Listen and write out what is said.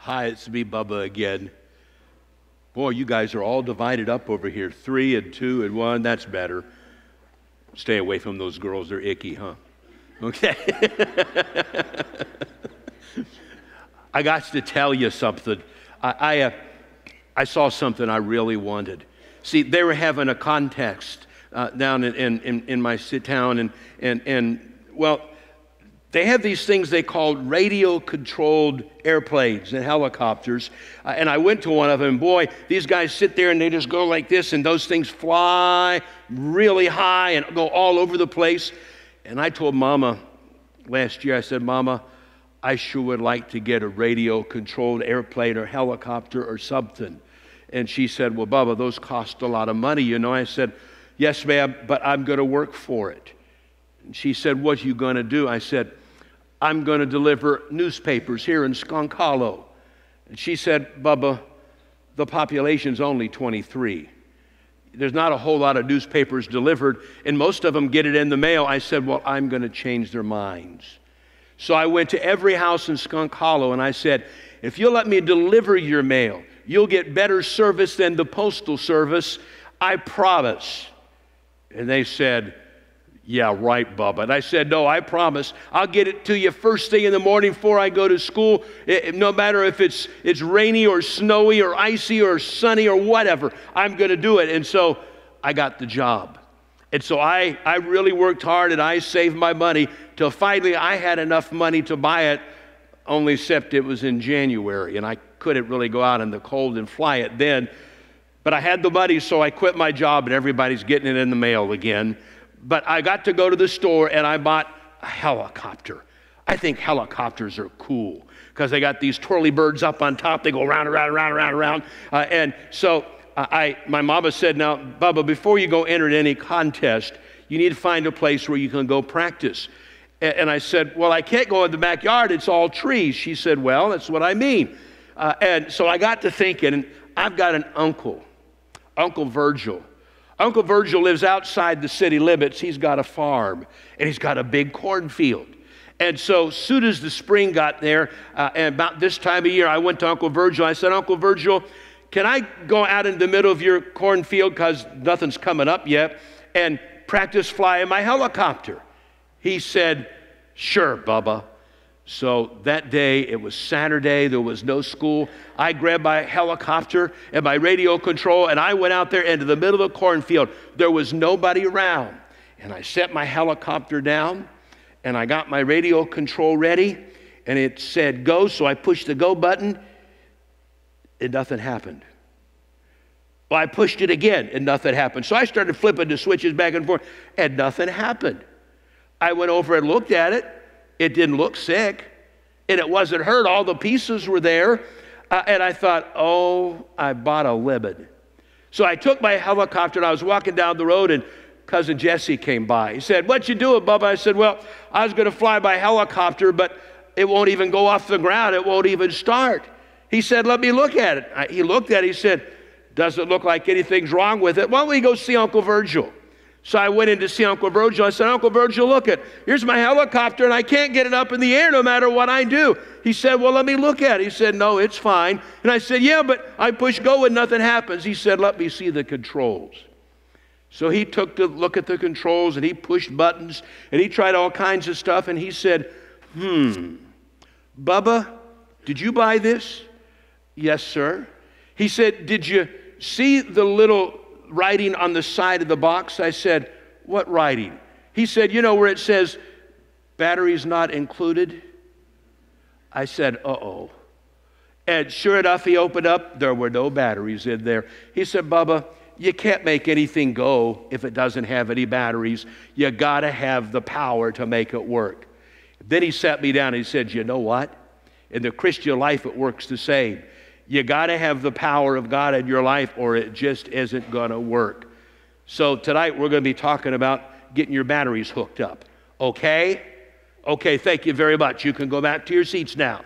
Hi, it's me, Bubba, again. Boy, you guys are all divided up over here. 3 and 2 and 1, that's better. Stay away from those girls, they're icky, huh? Okay. I got to tell you something. I saw something I really wanted. See, they were having a contest down in my town, and well, they have these things they called radio-controlled airplanes and helicopters, and I went to one of them, and boy, these guys sit there and they just go like this, and those things fly really high and go all over the place. And I told Mama last year, I said, Mama, I sure would like to get a radio-controlled airplane or helicopter or something. And she said, well, Bubba, those cost a lot of money, you know. I said, yes, ma'am, but I'm going to work for it. And she said, what are you going to do? I said, I'm going to deliver newspapers here in Skunk Hollow. And she said, Bubba, the population's only 23. There's not a whole lot of newspapers delivered, and most of them get it in the mail. I said, well, I'm going to change their minds. So I went to every house in Skunk Hollow, and I said, if you'll let me deliver your mail, you'll get better service than the Postal Service, I promise. And they said, yeah, right, Bubba. And I said, no, I promise. I'll get it to you first thing in the morning before I go to school, no matter if it's rainy or snowy or icy or sunny or whatever. I'm going to do it. And so I got the job. And so I really worked hard, and I saved my money till finally I had enough money to buy it, only except it was in January, and I couldn't really go out in the cold and fly it then. But I had the money, so I quit my job, and everybody's getting it in the mail again. But I got to go to the store, and I bought a helicopter. I think helicopters are cool because they got these twirly birds up on top. They go round and round and round and round and round. And so my mama said, now, Bubba, before you go enter any contest, you need to find a place where you can go practice. And I said, well, I can't go in the backyard. It's all trees. She said, well, that's what I mean. And so I got to thinking, and I've got an uncle, Uncle Virgil. Uncle Virgil lives outside the city limits. He's got a farm, and he's got a big cornfield. And so as soon as the spring got there, and about this time of year, I went to Uncle Virgil. I said, Uncle Virgil, can I go out in the middle of your cornfield, because nothing's coming up yet, and practice flying my helicopter? He said, sure, Bubba. So that day, it was Saturday, there was no school. I grabbed my helicopter and my radio control, and I went out there into the middle of the cornfield. There was nobody around. And I set my helicopter down, and I got my radio control ready, and it said go, so I pushed the go button, and nothing happened. Well, I pushed it again, and nothing happened. So I started flipping the switches back and forth, and nothing happened. I went over and looked at it. It didn't look sick, and it wasn't hurt. All the pieces were there, and I thought, oh, I bought a lemon. So I took my helicopter, and I was walking down the road, and Cousin Jesse came by. He said, what you doing, Bubba? I said, well, I was going to fly by helicopter, but it won't even go off the ground. It won't even start. He said, let me look at it. He looked at it. He said, doesn't look like anything's wrong with it. Why don't we go see Uncle Virgil? So I went in to see Uncle Virgil. I said, Uncle Virgil, look here's my helicopter, and I can't get it up in the air no matter what I do. He said, well, let me look at it. He said, no, it's fine. And I said, yeah, but I push go and nothing happens. He said, let me see the controls. So he took a look at the controls, and he pushed buttons, and he tried all kinds of stuff, and he said, Bubba, did you buy this? Yes, sir. He said, did you see the little writing on the side of the box? I said, what writing? He said, you know where it says, batteries not included? I said, uh-oh. And sure enough, he opened up. There were no batteries in there. He said, Bubba, you can't make anything go if it doesn't have any batteries. You got to have the power to make it work. Then he sat me down and he said, you know what? In the Christian life, it works the same. You got to have the power of God in your life, or it just isn't going to work. So tonight we're going to be talking about getting your batteries hooked up. Okay? Okay, thank you very much. You can go back to your seats now.